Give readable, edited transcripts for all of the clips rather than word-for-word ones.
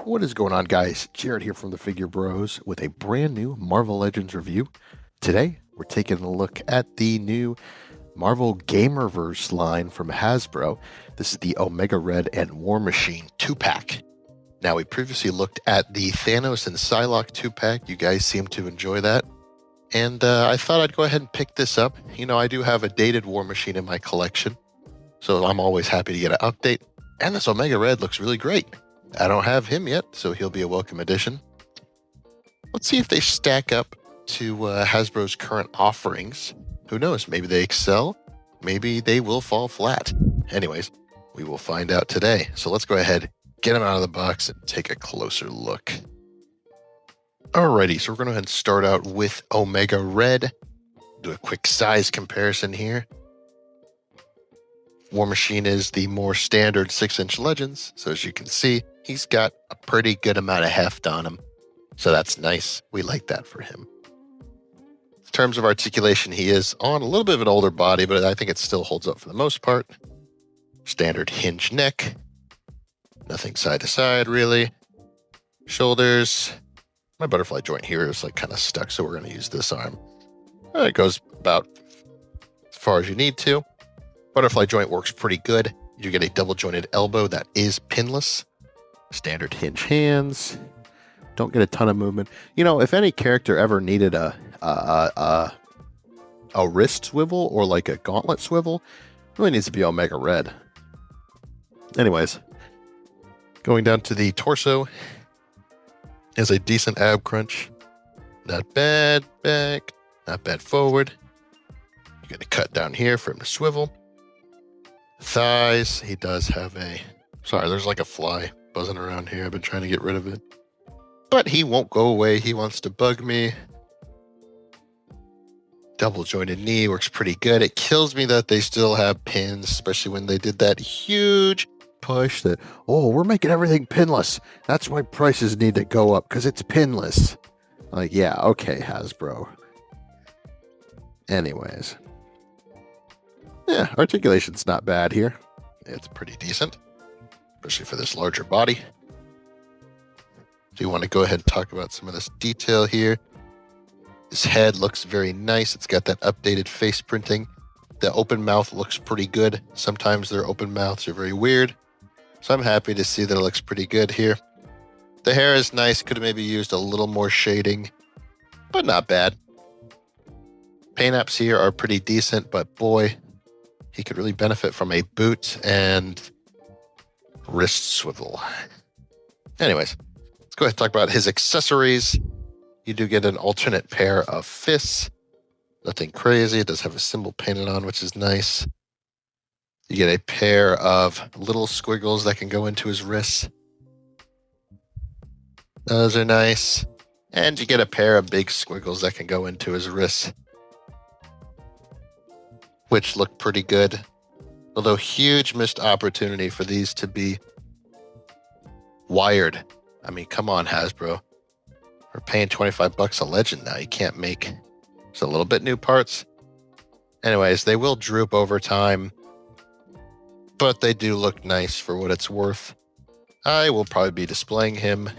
What is going on, guys? Jared here from the Figure Bros with a brand new Marvel Legends review. Today, we're taking a look at the new Marvel Gamerverse line from Hasbro. This is the Omega Red and War Machine 2-pack. Now, we previously looked at the Thanos and Psylocke 2-pack. You guys seem to enjoy that. And I thought I'd go ahead and pick this up. You know, I do have a dated War Machine in my collection, so I'm always happy to get an update. And this Omega Red looks really great. I don't have him yet, so he'll be a welcome addition. Let's see if they stack up to Hasbro's current offerings. Who knows? Maybe they excel. Maybe they will fall flat. Anyways, we will find out today. So let's go ahead, get him out of the box, and take a closer look. Alrighty, so we're going to go ahead and start out with Omega Red. Do a quick size comparison here. War Machine is the more standard 6-inch Legends, so as you can see, he's got a pretty good amount of heft on him. So that's nice. We like that for him. In terms of articulation, he is on a little bit of an older body, but I think it still holds up for the most part. Standard hinge neck. Nothing side to side, really. Shoulders. My butterfly joint here is like kind of stuck, so we're going to use this arm. It goes about as far as you need to. Butterfly joint works pretty good. You get a double jointed elbow that is pinless. Standard hinge hands. Don't get a ton of movement. You know, if any character ever needed a wrist swivel or like a gauntlet swivel, it really needs to be Omega Red. Anyways, going down to the torso, has a decent ab crunch. Not bad back, not bad forward. You get a cut down here for him to swivel. Thighs, he does have a... Sorry, there's like a fly buzzing around here. I've been trying to get rid of it. But he won't go away. He wants to bug me. Double jointed knee works pretty good. It kills me that they still have pins, especially when they did that huge push that, oh, we're making everything pinless. That's why prices need to go up, because it's pinless. Like, yeah, okay, Hasbro. Anyways. Yeah, articulation's not bad here. It's pretty decent, especially for this larger body. Do you want to go ahead and talk about some of this detail here? This head looks very nice. It's got that updated face printing. The open mouth looks pretty good. Sometimes their open mouths are very weird. So I'm happy to see that it looks pretty good here. The hair is nice. Could have maybe used a little more shading, but not bad. Paint apps here are pretty decent, but boy, he could really benefit from a boot and wrist swivel. Anyways, let's go ahead and talk about his accessories. You do get an alternate pair of fists. Nothing crazy. It does have a symbol painted on, which is nice. You get a pair of little squiggles that can go into his wrists. Those are nice. And you get a pair of big squiggles that can go into his wrists, which look pretty good. Although huge missed opportunity for these to be wired. I mean, come on, Hasbro. We're paying $25 a Legend now. You can't make just a little bit new parts. Anyways, they will droop over time, but they do look nice for what it's worth. I will probably be displaying him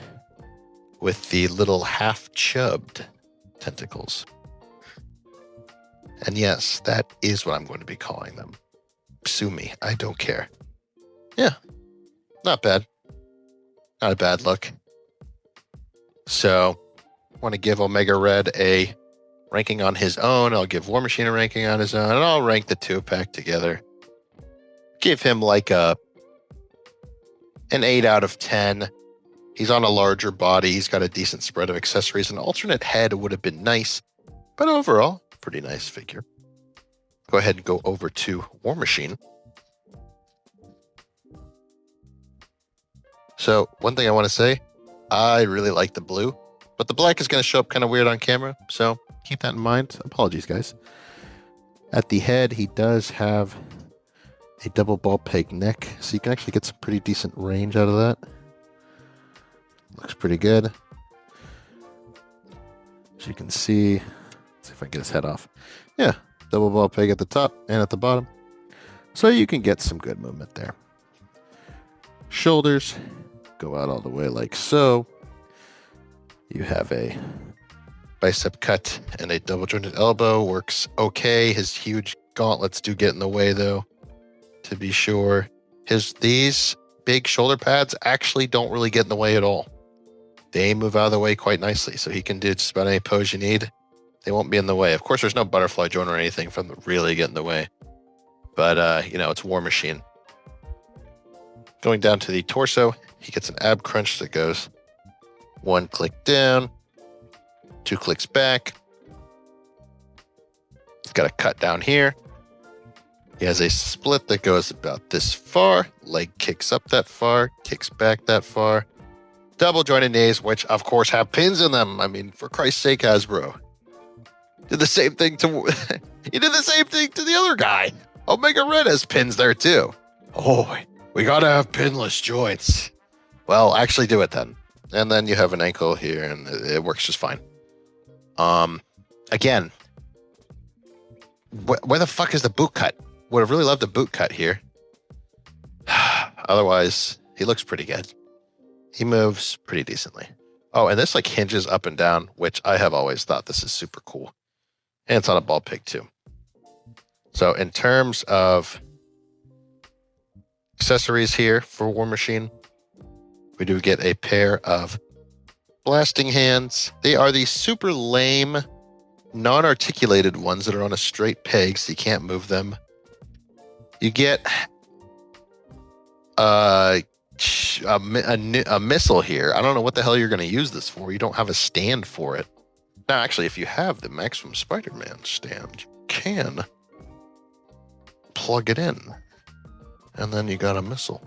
with the little half-chubbed tentacles. And yes, that is what I'm going to be calling them. Sue me, I don't care. Yeah, not bad. Not a bad look. So, I want to give Omega Red a ranking on his own. I'll give War Machine a ranking on his own, and I'll rank the 2-pack together. Give him like an 8 out of 10. He's on a larger body. He's got a decent spread of accessories. An alternate head would have been nice, but overall, pretty nice figure. Go ahead and go over to War Machine. So, one thing I want to say, I really like the blue, but the black is going to show up kind of weird on camera, so keep that in mind. Apologies, guys. At the head, he does have a double ball peg neck, so you can actually get some pretty decent range out of that. Looks pretty good. As you can see, let's see if I can get his head off. Yeah, double ball peg at the top and at the bottom. So you can get some good movement there. Shoulders go out all the way like so. You have a bicep cut and a double jointed elbow. Works okay. His huge gauntlets do get in the way though, to be sure. These big shoulder pads actually don't really get in the way at all. They move out of the way quite nicely, so he can do just about any pose you need. They won't be in the way. Of course, there's no butterfly joint or anything for them to really get in the way. But, you know, it's War Machine. Going down to the torso, he gets an ab crunch that goes 1 click down, 2 clicks back. He's got a cut down here. He has a split that goes about this far. Leg kicks up that far, kicks back that far. Double jointed knees, which of course have pins in them. I mean, for Christ's sake, Hasbro. Did the same thing to you did the same thing to the other guy. Omega Red has pins there too. Oh, we gotta have pinless joints. Well, actually do it then. And then you have an ankle here and it works just fine. Again, where the fuck is the boot cut? Would have really loved a boot cut here. Otherwise, he looks pretty good. He moves pretty decently. Oh, and this like hinges up and down, which I have always thought this is super cool. And it's on a ball pig too. So in terms of accessories here for War Machine, we do get a pair of blasting hands. They are the super lame, non-articulated ones that are on a straight peg, so you can't move them. You get a missile here. I don't know what the hell you're going to use this for. You don't have a stand for it. Now, actually, if you have the Maximum Spider-Man stand, you can plug it in. And then you got a missile.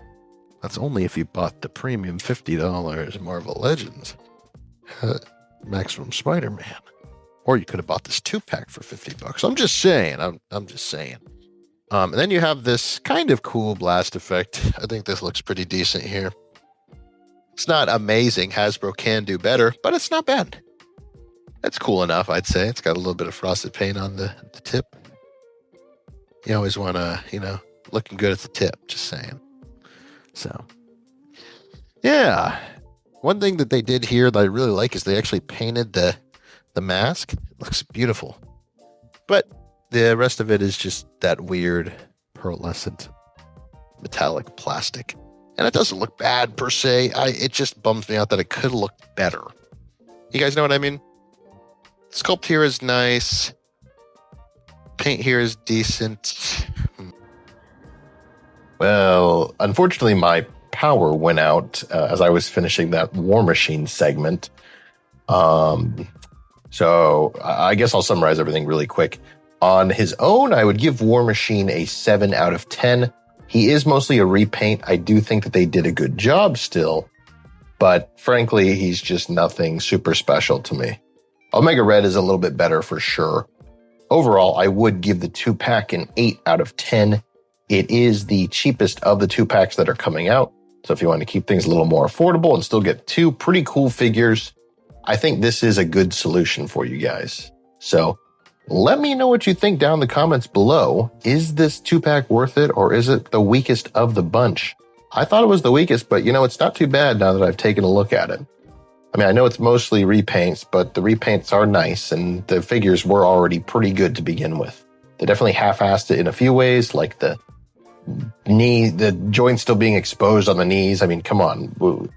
That's only if you bought the premium $50 Marvel Legends Maximum Spider-Man. Or you could have bought this 2-pack for $50. I'm just saying. I'm just saying. And then you have this kind of cool blast effect. I think this looks pretty decent here. It's not amazing. Hasbro can do better, but it's not bad. That's cool enough, I'd say. It's got a little bit of frosted paint on the tip. You always want to, you know, looking good at the tip, just saying. So, yeah. One thing that they did here that I really like is they actually painted the mask. It looks beautiful. But the rest of it is just that weird pearlescent metallic plastic. And it doesn't look bad per se. It just bums me out that it could look better. You guys know what I mean? Sculpt here is nice. Paint here is decent. Well, unfortunately, my power went out as I was finishing that War Machine segment. So I guess I'll summarize everything really quick. On his own, I would give War Machine a 7 out of 10. He is mostly a repaint. I do think that they did a good job still, but frankly, he's just nothing super special to me. Omega Red is a little bit better for sure. Overall, I would give the 2-pack an 8 out of 10. It is the cheapest of the 2-packs that are coming out. So if you want to keep things a little more affordable and still get 2 pretty cool figures, I think this is a good solution for you guys. So let me know what you think down in the comments below. Is this 2-pack worth it, or is it the weakest of the bunch? I thought it was the weakest, but you know, it's not too bad now that I've taken a look at it. I mean, I know it's mostly repaints, but the repaints are nice, and the figures were already pretty good to begin with. They definitely half-assed it in a few ways, like the joints still being exposed on the knees. I mean, come on.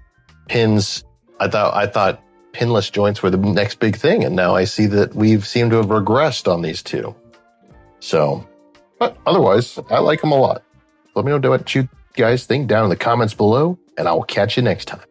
Pins, I thought pinless joints were the next big thing, and now I see that we've seemed to have regressed on these two. So, but otherwise, I like them a lot. Let me know what you guys think down in the comments below, and I will catch you next time.